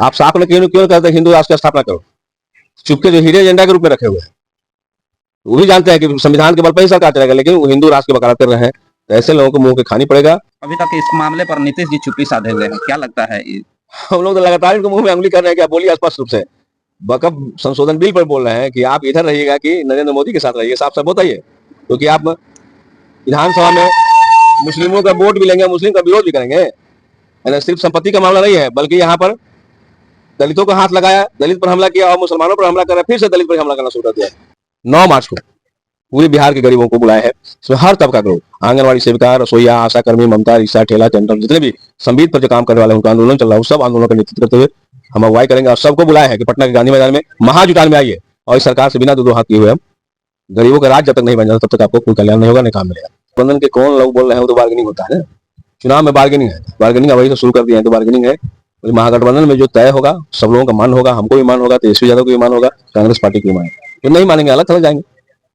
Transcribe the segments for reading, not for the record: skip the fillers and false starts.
आप साफ में क्यों क्यों कहते हैं हिंदू राष्ट्र की स्थापना करो? चुपके जो हीरे एजेंडा के रूप में रखे हुए हैं, वो भी जानते हैं कि संविधान के बल पर ही सरकार चलेगा, लेकिन वो हिंदू राष्ट्र की वकालत कर रहे हैं, तो ऐसे लोगों को मुंह के खानी पड़ेगा। अभी तक इस मामले पर नीतीश जी चुप्पी साधे हुए हैं, क्या लगता है? हम लोग तो लगातार इनको मुंह में उंगली कर रहे हैं कि आप बोलिए स्पष्ट रूप से। वक्फ संशोधन बिल पर बोल रहे हैं कि आप इधर रहिएगा कि नरेंद्र मोदी के साथ रहिए, साफ साफ बताइए, क्योंकि आप विधानसभा में मुस्लिमों का वोट भी लेंगे, मुस्लिम का विरोध भी करेंगे। सिर्फ संपत्ति का मामला नहीं है, बल्कि यहाँ पर दलितों को हाथ लगाया, दलित पर हमला किया और मुसलमानों पर हमला कर रहा है, फिर से दलित पर हमला करना शुरू कर दिया। 9 मार्च को पूरे बिहार के गरीबों को बुलाया है, इसमें हर तबका के लोग, आंगनबाड़ी सेविका, रसोईया, आशा कर्मी, ममता, रिक्शा, ठेला, टेंटर, जितने भी संबीत पर जो काम करने वाले उनका आंदोलन चल रहा है, सब आंदोलन का नेतृत्व करते हुए हम अगुवाई करेंगे और सबको बुलाया है कि पटना के गांधी मैदान में महाजुटान में आइए और इस सरकार से बिना दो हाथ किए हुए हम गरीबों का राज जब तक नहीं बन जाता तब तक आपको कोई कल्याण नहीं होगा, नहीं काम मिलेगा। बंधन के कौन लोग बोल रहे हैं, वो तो बार्गेनिंग होता है ना, चुनाव में बार्गेनिंग है, बार्गेनिंग वही तो शुरू कर दिया है, तो बार्गेनिंग है। महागठबंधन में जो तय होगा सब लोगों का मन होगा, हमको भी मन होगा, तेजस्वी यादव को भी मन होगा, कांग्रेस पार्टी को भी मन, तो नहीं मानेंगे अलग थलग जाएंगे।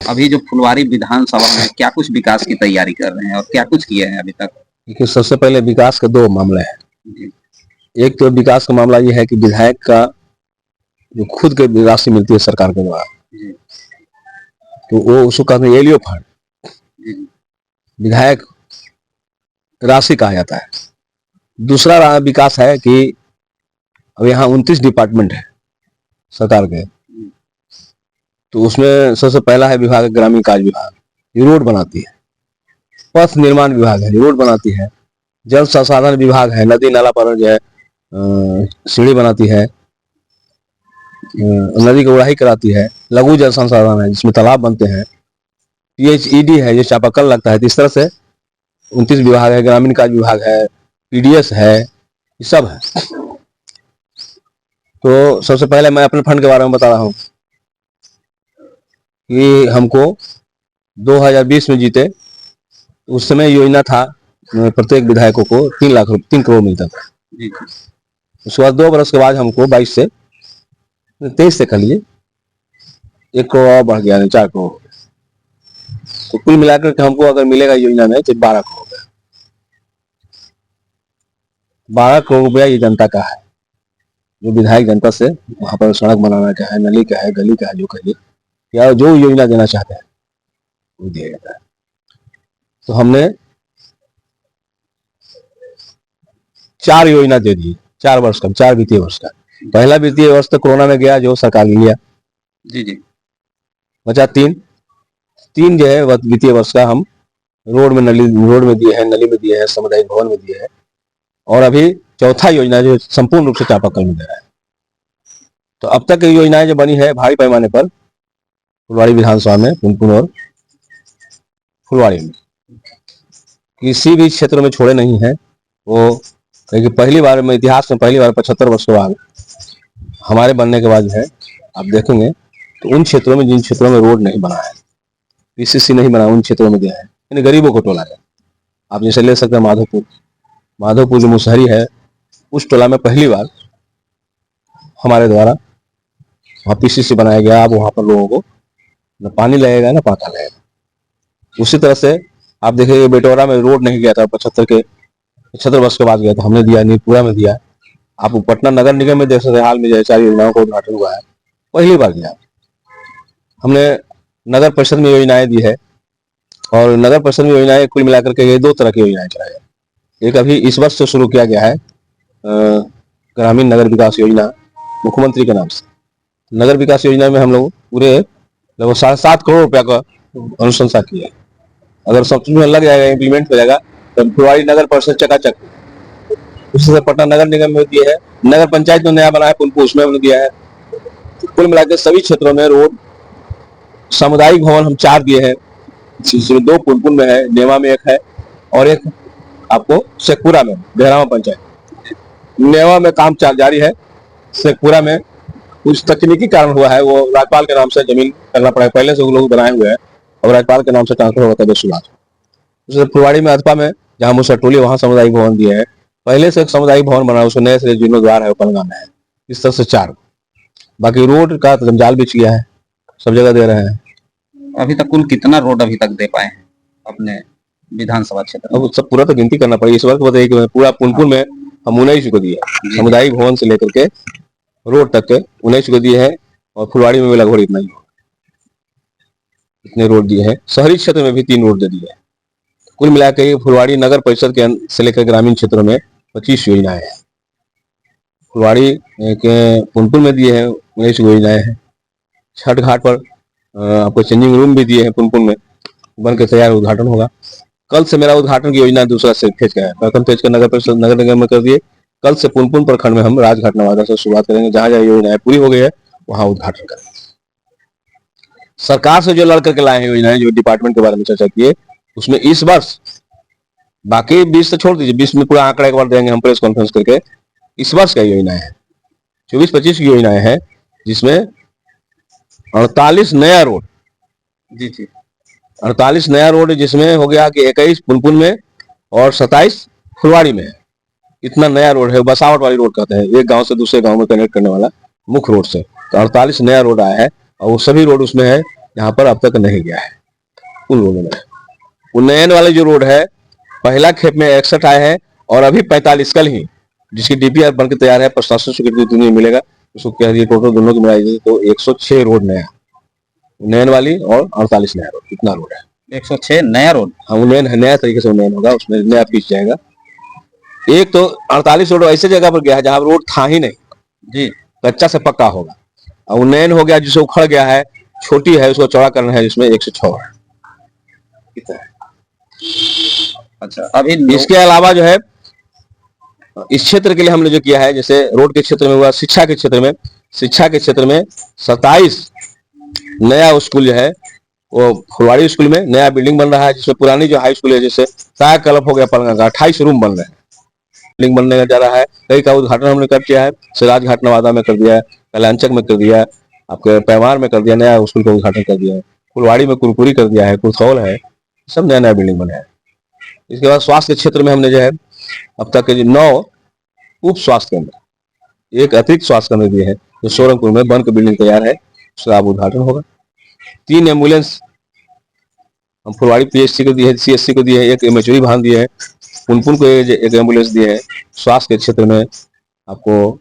अभी जो फुलवारी विधानसभा में क्या कुछ विकास की तैयारी कर रहे हैं और क्या कुछ किए हैं अभी तक? देखिए, सबसे पहले विकास के 2 मामले हैं। एक तो विकास का मामला ये है कि विधायक का जो खुद के राशि मिलती है सरकार के द्वारा, तो वो उसको कहते हैं एलियो फंड, विधायक राशि कहा जाता है। दूसरा विकास है कि अब यहाँ 29 डिपार्टमेंट है सरकार के, तो उसमें सबसे पहला है विभाग ग्रामीण कार्य विभाग, ये रोड बनाती है। पथ निर्माण विभाग है, रोड बनाती है। जल संसाधन विभाग है, नदी नाला पर जो है सीढ़ी बनाती है, नदी की उड़ाही कराती है। लघु जल संसाधन है जिसमें तालाब बनते हैं। PHED है, ये चापाकल लगता है। इस तरह से 29 विभाग है, ग्रामीण कार्य विभाग है, PDS है, ये सब है। तो सबसे पहले मैं अपने फंड के बारे में बता रहा हूँ कि हमको 2020 में जीते, उस समय योजना था प्रत्येक विधायकों को 3 करोड़ मिलता था। उसके बाद 2 बरस के बाद हमको 22 से 23 से कर लिए 1 करोड़ और बढ़ गया, 4 करोड़। तो कुल मिलाकर के हमको अगर मिलेगा योजना में तो 12 करोड़ रुपया। 12 करोड़ रुपया ये जनता का है, जो विधायक जनता से वहां पर सड़क बनाना का है, नली का है, गली का है, जो कहिए या जो योजना देना चाहते हैं वो दिया जाता है। तो हमने 4 योजना दे दी, 4 वर्ष का, 4 वित्तीय वर्ष का। पहला वित्तीय वर्ष तो कोरोना में गया, जो सरकार ने लिया। जी। बचा 3 जो है वित्तीय वर्ष का हम रोड में दिए हैं, नली में दिए हैं, सामुदायिक भवन में दिए हैं, और अभी चौथा योजना जो संपूर्ण रूप से चापाकल में दे रहा है। तो अब तक की योजनाएं जो बनी है भारी पैमाने पर फुलवारी विधानसभा में, पुनपुन और फुलवारी में, किसी भी क्षेत्र में छोड़े नहीं है वो। क्योंकि पहली बार में, इतिहास में पहली बार 75 वर्ष के बाद हमारे बनने के बाद है, आप देखेंगे तो उन क्षेत्रों में जिन क्षेत्रों में रोड नहीं बना है, PCC नहीं बना, उन क्षेत्रों में दिया है, यानी गरीबों को टोला है। आप जैसे ले सकते हैं माधोपुर जो मुसहरी है, उस टोला में पहली बार हमारे द्वारा वहाँ PCC बनाया गया। अब वहाँ पर लोगों को न पानी लगेगा न पाका लगेगा। उसी तरह से आप देखिए बेटौरा में रोड नहीं गया था, 75 वर्ष के बाद गया था, हमने दिया। नीलपुरा में दिया। आप पटना नगर निगम में देख सकते हैं, हाल में जो 4 योजनाओं का उद्घाटन हुआ है, पहली बार दिया। हमने नगर परिषद में योजनाएं दी है, और नगर परिषद में योजनाएं कुल मिलाकर के 2 तरह की योजनाएं चलाई है। एक अभी इस वर्ष से शुरू किया गया है ग्रामीण नगर विकास योजना, मुख्यमंत्री के नाम से। नगर विकास योजना में हम लोग पूरे लगभग 7.5 करोड़ रुपया का अनुशंसा किया है। अगर सब चीज में लग जाएगा, इम्प्लीमेंट हो जाएगा, तो फुलवारी नगर परिषद चकाचक। उसी से पटना नगर निगम में दिए है, नगर पंचायत में नया बना है पुनपुन, उसमें हमने दिया है। कुल मिलाकर सभी क्षेत्रों में रोड, सामुदायिक भवन हम 4 दिए हैं, जिसमें 2 पुनपुन में है, नेवा में 1 है, और 1 आपको शेखपुरा में, देहरावा पंचायत। नेवा में काम जारी है, शेखपुरा में कुछ तकनीकी कारण हुआ है, वो राज्यपाल के नाम से जमीन करना पड़ा है, पहले से वो लोग बनाए हुए हैं, और राज्यपाल के नाम से ट्रांसफर होता है शुरुआत। फुलवाड़ी में अधपा में जहाँ मुसरटोली, वहाँ सामुदायिक भवन दिए हैं। पहले से एक सामुदायिक भवन बना, उसको नए से जीर्णोद्वार है, पलंगा में है। इस तरह से 4। बाकी रोड का तो जंजाल बिछ गया है, सब जगह दे रहे हैं। अभी तक कुल कितना रोड अभी तक दे पाए हैं अपने विधानसभा क्षेत्र? अब सब पूरा तो गिनती करना पड़ेगी। इस बार तो बताइए कि पूरा पुनपुन में हम 19 को दिए हैं। सामुदायिक भवन से लेकर के रोड तक के 19 को दिए हैं, और फुलवाड़ी में भी लगभग इतना ही इतने रोड दिए हैं। शहरी क्षेत्र में भी 3 रोड दे दिए हैं। कुल मिलाकर ये फुलवाड़ी नगर परिषद के से लेकर ग्रामीण क्षेत्रों में 25 योजनाएं हैं। फुलवाड़ी के पुनपुन में दिए हैं 19 योजनाएं हैं। छठ घाट पर आपको चेंजिंग रूम भी दिए हैं, पुनपुन में बन के तैयार, उद्घाटन होगा। कल से मेरा उद्घाटन की योजना दूसरा से फेज का है। प्रथम फेज का नगर परिषद नगर निगम में कर दिए। कल से पुनपुन प्रखंड में हम राजघाट नवादा से शुरुआत करेंगे। जहां जहां योजनाएं पूरी हो गई है वहां उद्घाटन करेंगे। सरकार से जो लड़ करके लाए हैं योजनाएं, जो डिपार्टमेंट के बारे में चर्चा की है, उसमें इस वर्ष, बाकी 20 से छोड़ दीजिए, 20 में पूरा आंकड़ा एक बार देंगे हम प्रेस कॉन्फ्रेंस करके। इस वर्ष का योजनाएं है 24-25 की योजनाएं हैं, जिसमें 48 नया रोड, जी जी, 48 नया रोड, जिसमें हो गया कि 21 पुनपुन में और 27 फुलवाड़ी में है। इतना नया रोड है, बसावट वाली रोड कहते हैं, एक गांव से दूसरे गांव में कनेक्ट करने वाला मुख्य रोड से। तो 48 नया रोड आया है, और वो सभी रोड उसमें है यहाँ पर अब तक नहीं गया है उन रोडों में। उन्नयन वाले जो रोड है, पहला खेप में 61 आए हैं, और अभी 45 कल ही, जिसकी डीपीआर बनकर तैयार है, प्रशासन स्वीकृति नहीं मिलेगा, उसको कह दिए टोटल दोनों की मिलाई तो 106 रोड नया, उन्नयन वाली और 48 नया रोड, कितना रोड है 106 नया रोड। हाँ, उन्नयन है, नया तरीके से उन्नयन होगा, उसमें नया पीस जाएगा। एक तो 48 रोड ऐसे जगह पर गया है जहां रोड था ही नहीं जी, कच्चा से पक्का होगा। और उन्नयन हो गया जिसे उखड़ गया है, छोटी है, उसको चौड़ा करना है, जिसमें 106 है। कितना है? अच्छा, अभी इसके अलावा जो है इस क्षेत्र के लिए हमने जो किया है, जैसे रोड के क्षेत्र में हुआ, शिक्षा के क्षेत्र में 27 नया स्कूल जो है, वो फुलवाड़ी स्कूल में नया बिल्डिंग बन रहा है, जिसमें पुरानी जो हाई स्कूल है, जैसे साया क्लब हो गया पलंगा का, 28 रूम बन रहे हैं, बिल्डिंग बनने का जा रहा है। कई का उद्घाटन हमने कर किया है, सिराज घाट नवादा में कर दिया है, कल्याणचक में कर दिया है, आपके पैमार में कर दिया, नया स्कूल का उद्घाटन कर दिया है, फुलवाड़ी में कुरकुरी कर दिया है, कुरथौल है, सब नया नया बिल्डिंग बने हैं। इसके बाद स्वास्थ्य के क्षेत्र में हमने जो है अब तक 9 उप स्वास्थ्य केंद्र, एक अतिरिक्त स्वास्थ्य केंद्र दिए हैं, जो सोरंगपुर में बन के बिल्डिंग तैयार है, उसका अब उद्घाटन होगा। 3 एम्बुलेंस हम फुलवाड़ी पीएचसी को दिए है, सीएससी को दिए है, एक मचुरी भान दिए है, पुनपुन को एक एम्बुलेंस दिए है। स्वास्थ्य के क्षेत्र में आपको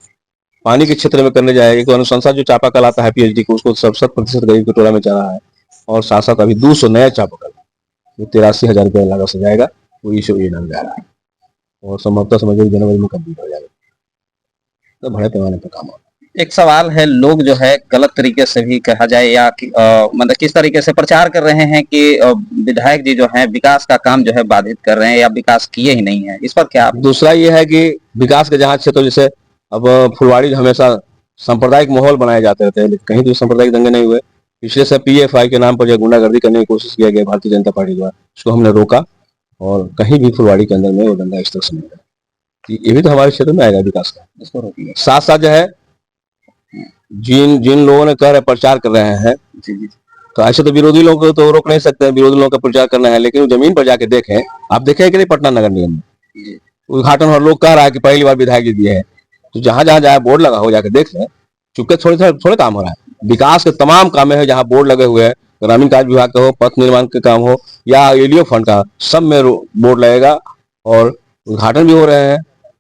पानी के क्षेत्र में करने जाए, एक अनुशंसा जो चापाकल आता है पीएचडी को, उसको 70% गरीब कटोरा में जा रहा है, और साथ साथ अभी 200 नया चापाकल जो 83,000 रुपये लागत से जाएगा, वो इस योजना में जा रहा है, और संभवतः समझो जनवरी में कंप्लीट हो जाएगा। तो बड़े पैमाने पर काम हो। एक सवाल है, लोग जो है गलत तरीके से भी कहा जाए या मतलब किस तरीके से प्रचार कर रहे हैं कि विधायक जी जो है विकास का काम जो है बाधित कर रहे हैं या विकास किए ही नहीं है, इस पर क्या आप? दूसरा ये है कि विकास के जहाँ क्षेत्र, जैसे अब फुलवाड़ी हमेशा सांप्रदायिक माहौल बनाए जाते रहते हैं, लेकिन कहीं भी सांप्रदायिक दंगे नहीं हुए। पिछले से पीएफआई के नाम पर जो गुंडागर्दी करने की कोशिश किया गया भारतीय जनता पार्टी द्वारा, उसको हमने रोका, और कहीं भी फुलवाड़ी के अंदर में वो दंगा इस तरह से नहीं हुआ। ये भी तो हमारे क्षेत्र में आएगा विकास का। इसको रोकिए। साथ साथ जो है जिन लोगों ने कह रहे प्रचार कर रहे हैं, जी जी, तो ऐसे तो विरोधी लोगों को तो रोक नहीं सकते हैं, विरोधी लोगों का प्रचार करना है, लेकिन जमीन पर जाके देखें। आप देखें कि नहीं पटना नगर निगम में उद्घाटन और लोग कह रहा है कि पहली बार विधायक जी दिए हैं, तो जहां जहां जाए बोर्ड लगा हो, जाके देख लें। चुपके थोड़े काम हो रहा है। विकास के तमाम काम है जहाँ बोर्ड लगे हुए हैं, ग्रामीण कार्य विभाग का हो, पथ निर्माण के काम हो, या एडीओ फंड का, सब में बोर्ड लगेगा और उद्घाटन भी हो रहे हैं।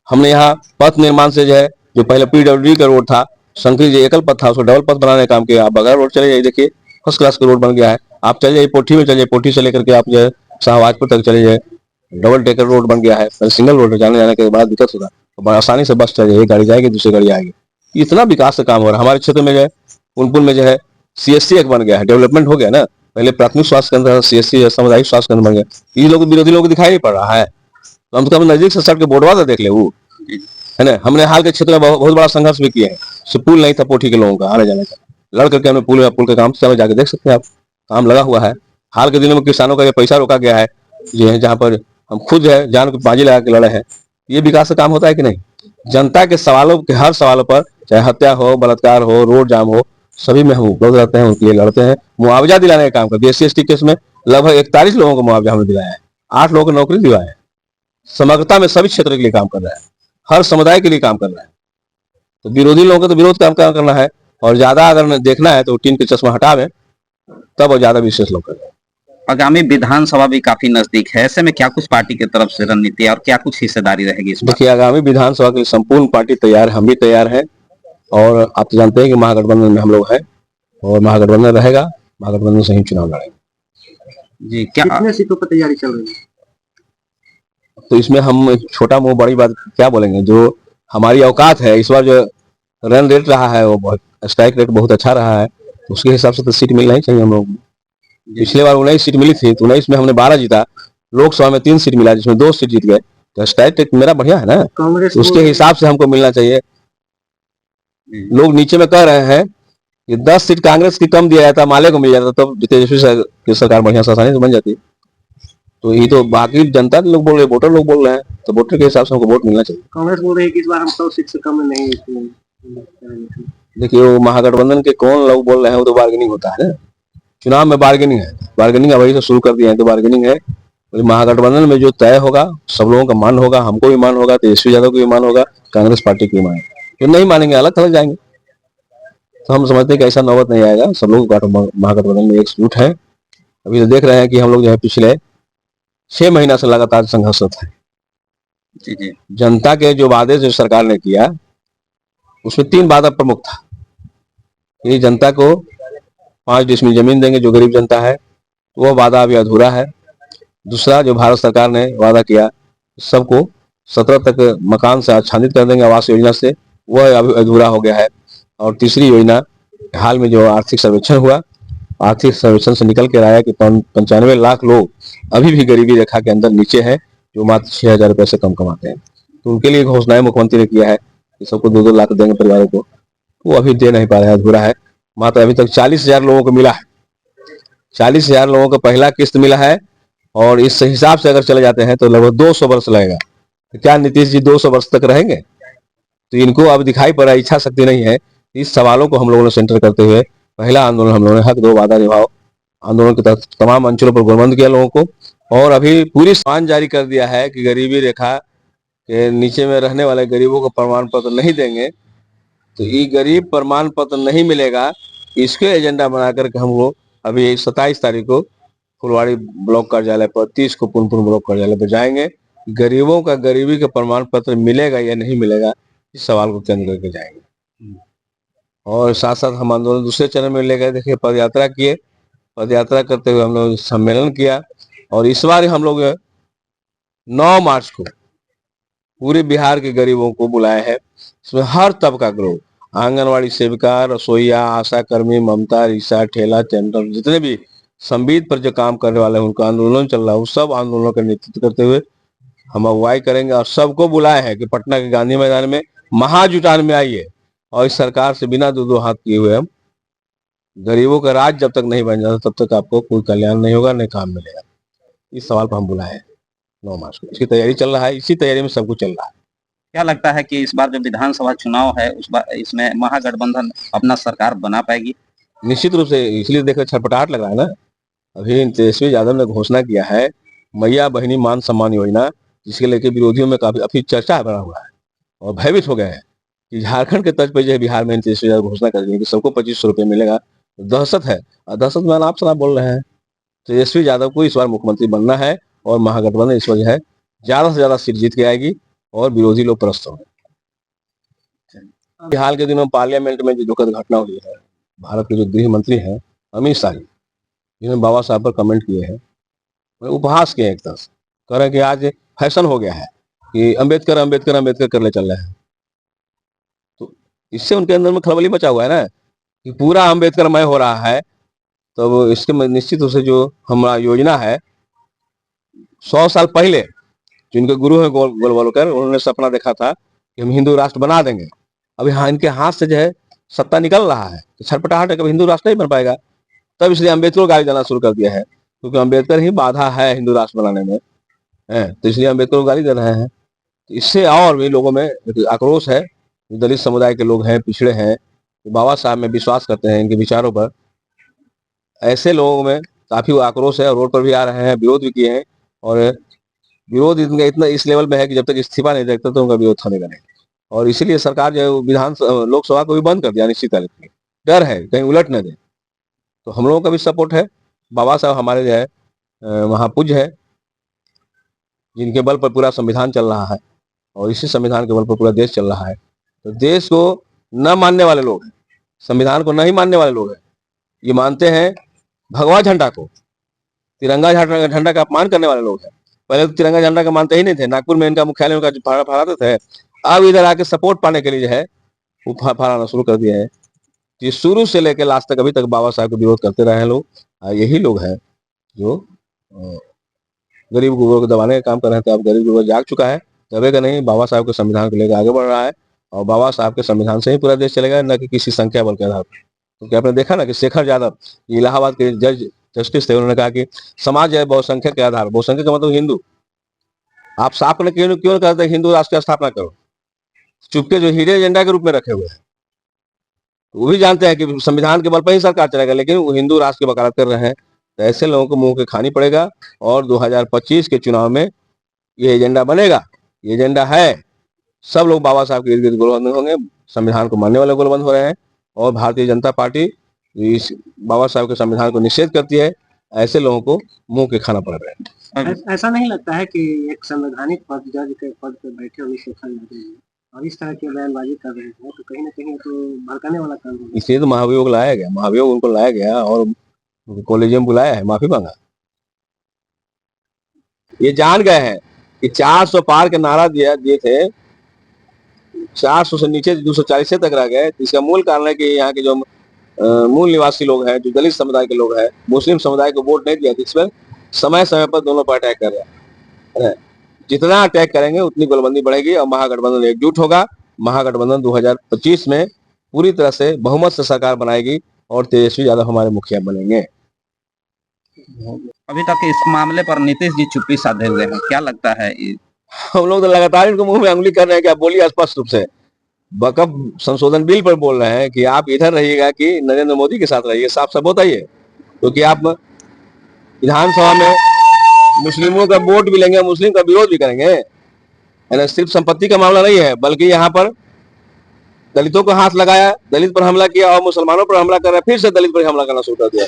हमने यहाँ पथ निर्माण से जो है, जो पहले पीडब्ल्यूडी का रोड था, शंकर जी एकल पथ था, उसको डबल पथ बनाने का काम किया। आप बगैर रोड चले जाइए, देखिए फर्स्ट क्लास का रोड बन गया है। आप चले जाइए पोठी में, चलिए पोठी से लेकर के आप जो है शाहबाजपुर तक चले जाइए, डबल डेकर रोड बन गया है। सिंगल रोड जाने जाने के बाद दिक्कत होगा, बड़ा आसानी से बस चले, एक गाड़ी जाएगी दूसरी गाड़ी आएगी। इतना विकास का काम हो रहा है हमारे क्षेत्र में। जो है पुनपुन में जो है सीएससी एक बन गया है, डेवलपमेंट हो गया ना। पहले प्राथमिक स्वास्थ्य केंद्र सीएससी सामुदायिक स्वास्थ्य केंद्र बन गया। ये लोग विरोधी लोग दिखाई नहीं पड़ रहा है, तो हम तो कम नजदीक से सड़क के बोर्डवा तो देख ले, वो है ना। हमने हाल के क्षेत्र में बहुत बड़ा संघर्ष भी किया है। पुल नहीं था पोठी के लोगों का आने जाने का, लड़ करके हमने पुल के काम से जाके देख सकते हैं आप, काम लगा हुआ है। हाल के दिनों में किसानों का ये पैसा रोका गया है, जो है जहाँ पर हम खुद है जान को बाजी लगा के लड़े हैं। ये विकास का काम होता है कि नहीं? जनता के सवालों के हर सवालों पर, चाहे हत्या हो, बलात्कार हो, रोड जाम हो, सभी में हम उपलब्ध रहते हैं, उनके लिए लड़ते हैं। मुआवजा दिलाने का काम करते हैं। SC/ST केस में लगभग 41 लोगों को मुआवजा हमने दिलाया है, 8 लोगों को नौकरी दिलाया है। समग्रता में सभी क्षेत्र के लिए काम कर रहा है, हर समुदाय के लिए काम कर रहा है। तो विरोधी लोगों को तो विरोध काम करना है, और ज्यादा अगर देखना है तो टीन के चश्मा हटावे, तब और ज्यादा विशेष लोग कर रहे हैं। आगामी विधानसभा भी काफी नजदीक है, ऐसे में क्या कुछ पार्टी की तरफ से रणनीति है और क्या कुछ हिस्सेदारी रहेगी इस बार? देखिए, आगामी विधानसभा के लिए संपूर्ण पार्टी तैयार है, हम भी तैयार हैं। और आप तो जानते हैं कि महागठबंधन में हम लोग हैं और महागठबंधन रहेगा, महागठबंधन से ही चुनाव लड़ेंगे। जी, क्या कितने सीटों पर तैयारी चल रही है? तो इसमें हम एक छोटा मुंह बड़ी बात क्या बोलेंगे, जो हमारी औकात है। इस बार जो रन रेट रहा है वो बहुत, स्ट्राइक रेट बहुत अच्छा रहा है, तो उसके हिसाब से तो सीट मिलना ही चाहिए हम लोग को। पिछले बार 19 सीट मिली थी, तो 19 में हमने 12 जीता, लोकसभा में 3 सीट मिला जिसमें 2 सीट जीत गए, तो स्ट्राइक रेट मेरा बढ़िया है ना, कांग्रेस तो उसके हिसाब से हमको मिलना चाहिए। लोग नीचे में कह रहे हैं कि 10 सीट कांग्रेस की कम दिया जाता, माले को मिल जाता, तब तेजस्वी की सरकार बढ़िया से आसानी से बन जाती। तो ये तो बाकी जनता के लोग बोल रहे हैं, वोटर लोग बोल रहे हैं, तो वोटर के हिसाब से हमको वोट मिलना चाहिए। कांग्रेस बोल रही है कि इस बार हम 100 सीट से कम में नहीं देखिए, वो महागठबंधन के कौन लोग बोल रहे हैं, वो तो बार्गेनिंग होता है ना, चुनाव में बार्गेनिंग है, बार्गेनिंग अभी से शुरू कर दिया है, तो बार्गेनिंग है। और महागठबंधन में जो तय होगा, सब लोगों का मान होगा, हमको भी मान होगा, तेजस्वी यादव को भी मान होगा, कांग्रेस पार्टी को भी मान होगा। जो नहीं मानेंगे अलग थलग जाएंगे। तो हम समझते हैं कि ऐसा नौबत नहीं आएगा, सब लोग महागठबंधन में एकजुट है। अभी तो देख रहे हैं कि हम लोग जो है पिछले 6 महीना से लगातार संघर्षरत है। जी जी जनता के जो वादे जो सरकार ने किया, उसमें 3 वादा प्रमुख था। ये जनता को 5 डिसमिल जमीन देंगे, जो गरीब जनता है, वो वादा अभी अधूरा है। दूसरा, जो भारत सरकार ने वादा किया सबको 17 तक मकान से आच्छादित कर देंगे आवास योजना से, वह अभी अधूरा हो गया है। और तीसरी योजना, हाल में जो आर्थिक सर्वेक्षण हुआ, आर्थिक सर्वेक्षण से निकल कर आया कि 95 लाख लोग अभी भी गरीबी रेखा के अंदर नीचे हैं, जो मात्र 6,000 रुपए से कम कमाते हैं। तो उनके लिए घोषणाएं मुख्यमंत्री ने किया है कि सबको 2-2 लाख देंगे परिवारों को, वो अभी दे नहीं पा रहे हैं, अधूरा है। मात्र अभी तक 40,000 लोगों को मिला है, 40,000 लोगों को पहला किस्त मिला है। और इस हिसाब से अगर चले जाते हैं तो लगभग 200 वर्ष लगेगा। तो क्या नीतीश जी 200 वर्ष तक रहेंगे? तो इनको अब दिखाई पड़ा इच्छा शक्ति नहीं है। इस सवालों को हम लोगों ने सेंटर करते हुए पहला आंदोलन हम लोगों ने हक दो वादा निभाओ आंदोलन के तहत तमाम अंचलों पर गोलबंद किया लोगों को, और अभी पूरी सामान जारी कर दिया है कि गरीबी रेखा के नीचे में रहने वाले गरीबों को प्रमाण पत्र नहीं देंगे, तो ये गरीब प्रमाण पत्र नहीं मिलेगा। इसके एजेंडा बना करके हम लोग अभी 27 तारीख को फुलवाड़ी ब्लॉक कार्यालय पर, 30 को पुनपुन ब्लॉक कार्यालय पर जाएंगे। गरीबों का गरीबी का प्रमाण पत्र मिलेगा या नहीं मिलेगा, इस सवाल को केंद्र करके जाएंगे। और साथ साथ हम आंदोलन दूसरे चरण में ले गए, देखिए पद यात्रा किए, पद यात्रा करते हुए हम लोग सम्मेलन किया। और इस बार हम लोग 9 मार्च को पूरे बिहार के गरीबों को बुलाए हैं। इसमें हर तबका के लोग, आंगनवाड़ी सेविका, रसोईया, आशा कर्मी, ममता, रिक्शा, ठेला, टेंडर, जितने भी संविदा पर जो काम करने वाले हैं, उनका आंदोलन चल रहा है, उस सब आंदोलनों का नेतृत्व करते हुए हम अगुवाई करेंगे। और सबको बुलाए हैं कि पटना के गांधी मैदान में महाजुटान में आइए, और इस सरकार से बिना दो हाथ किए हुए हम गरीबों का राज जब तक नहीं बन जाता तब तक आपको कोई कल्याण नहीं होगा, नहीं काम मिलेगा। इस सवाल पर हम बुलाए हैं 9 मार्च को। इसकी तैयारी चल रहा है, इसी तैयारी में सब कुछ चल रहा है। क्या लगता है कि इस बार जो विधानसभा चुनाव है उस बार इसमें महागठबंधन अपना सरकार बना पाएगी? निश्चित रूप से, इसलिए देखो छटपटाहट लग रहा है ना। अभी तेजस्वी यादव ने घोषणा किया है मैया बहिनी मान सम्मान योजना, जिसके लेके विरोधियों में काफी अभी चर्चा बना हुआ है और भयभीत हो गए हैं कि झारखंड के तर्ज पर जो है बिहार में तेजस्वी यादव घोषणा कर दी कि सबको 2500 रुपये मिलेगा। तो दहशत है, और दहशत में आप सलाह बोल रहे हैं। तेजस्वी यादव को इस बार मुख्यमंत्री बनना है, और महागठबंधन इस वजह है ज्यादा से ज्यादा सीट जीत के आएगी और विरोधी लोग त्रस्त होंगे। हाल के दिनों पार्लियामेंट में जो दुखद घटना हुई है, भारत के जो गृह मंत्री हैं अमित शाह, जिन्होंने बाबा साहब पर कमेंट किए हैं, उपहास किए एक तरह से, कह रहे हैं कि आज फैशन हो गया है कि अम्बेडकर अम्बेडकर अम्बेडकर कर ले चल रहे हैं। तो इससे उनके अंदर में खलबली मचा हुआ है ना कि पूरा अम्बेडकरमय हो रहा है। तो इसके निश्चित रूप से जो हमारा योजना है, 100 साल पहले जो इनके गुरु हैं गोलवलकर, उन्होंने सपना देखा था कि हम हिंदू राष्ट्र बना देंगे। अभी हाँ, इनके हाथ से जो है सत्ता निकल रहा है, तो छटपटाहट है, कभी हिंदू राष्ट्र नहीं बन पाएगा। तब इसलिए अम्बेडकर को गाली देना शुरू कर दिया है, क्योंकि अम्बेडकर ही बाधा है हिंदू राष्ट्र बनाने में, है तो इसलिए अम्बेडकर को गाली दे रहे हैं। तो इससे और भी लोगों में आक्रोश है। दलित समुदाय के लोग हैं, पिछड़े हैं, बाबा साहब में विश्वास करते हैं, इनके विचारों पर, ऐसे लोगों में काफी आक्रोश है, रोड पर भी आ रहे हैं, विरोध भी किए हैं। और विरोध इनका इतना इस लेवल में है कि जब तक इस्तीफा नहीं देखते तो उनका विरोध थमेगा नहीं। और इसीलिए सरकार जो है विधान लोकसभा को भी बंद कर दिया अनिश्चित तारीख में, डर है कहीं उलट न दे। तो हम लोगों का भी सपोर्ट है, बाबा साहब हमारे जो है महापूज्य है, जिनके बल पर पूरा संविधान चल रहा है और इसी संविधान के बल पर पूरा देश चल रहा है। तो देश को न मानने वाले लोग हैं, संविधान को नहीं मानने वाले लोग हैं, ये मानते हैं भगवा झंडा को, तिरंगा झंडा का अपमान करने वाले लोग हैं। पहले तो तिरंगा झंडा का मानते ही नहीं थे, नागपुर में इनका मुख्यालय उनका फहराते थे, अब इधर आके सपोर्ट पाने के लिए जो है वो फहराना शुरू कर दिए हैं। ये शुरू से लेकर लास्ट तक अभी तक बाबा साहब को विरोध करते रहे हैं लोग। यही लोग हैं जो गरीब गुरबों को दबाने का काम कर रहे हैं। तो अब गरीब गुरबा जाग चुका है, दबेगा नहीं, बाबा साहब के संविधान को लेकर आगे बढ़ रहा है और बाबा साहब के संविधान से ही पूरा देश चलेगा, न कि किसी संख्या बल के आधार पर। क्योंकि आपने देखा ना कि शेखर यादव इलाहाबाद के जस्टिस थे, उन्होंने कहा कि समाज है बहुसंख्यक के आधार, बहुसंख्यक का मतलब हिंदू। आप साफ करने क्यों कहते हैं हिंदू राष्ट्र की स्थापना करो? चुपके जो हीरे एजेंडा के रूप में रखे हुए हैं, वो भी जानते हैं कि संविधान के बल पर ही सरकार चलेगा, लेकिन वो हिंदू राष्ट्र की वकालत कर रहे हैं। तो ऐसे लोगों को मुंह के खानी पड़ेगा और 2025 के चुनाव में ये एजेंडा बनेगा। ये एजेंडा है, सब लोग बाबा साहब के इर्द गिर्द गोलबंद होंगे, संविधान को मानने वाले गोलबंद हो रहे हैं और भारतीय जनता पार्टी इस बाबा साहब के संविधान को निषेध करती है। ऐसे लोगों को मुंह के खाना पड़ रहा है। ऐसा नहीं लगता है कि एक संवैधानिक पद जज के पद पर बैठे हुए शेखर यादव जी और इस तरह की बयानबाजी कर रहे हैं, तो कहीं ना कहीं तो भड़काने वाला काम है। इसलिए तो महाभियोग लाया गया, महाभियोग उनको लाया गया और कॉलेजियम बुलाया है, माफी मांगा। ये जान गए हैं कि 400 पार के नारा दिए थे, 400 से नीचे 240 तक रह गए। इसका मूल कारण है कि यहाँ के जो मूल निवासी लोग हैं, जो दलित समुदाय के लोग हैं, मुस्लिम समुदाय को वोट नहीं दिया, इसमें समय समय पर दोनों पर अटैक कर रहे हैं। जितना अटैक करेंगे उतनी गोलबंदी बढ़ेगी और महागठबंधन एकजुट होगा। महागठबंधन 2025 में पूरी तरह से बहुमत से सरकार बनाएगी और तेजस्वी यादव हमारे मुखिया बनेंगे। अभी तक इस मामले पर नीतीश जी चुप्पी साधे हुए हैं, क्या लगता है? हम लोग तो लगातार इनको मुंह में अंगुली कर रहे हैं कि आप बोलिए स्पष्ट रूप से। वक्फ संशोधन बिल पर बोल रहे हैं कि आप इधर रहिएगा कि नरेंद्र मोदी के साथ रहिए, साफ साफ बताइए। क्योंकि आप विधानसभा में मुस्लिमों का वोट भी लेंगे, मुस्लिम का विरोध भी करेंगे। सिर्फ संपत्ति का मामला नहीं है, बल्कि यहाँ पर दलितों को हाथ लगाया, दलित पर हमला किया और मुसलमानों पर हमला कर रहा है, फिर से दलित पर हमला करना शुरू कर दिया।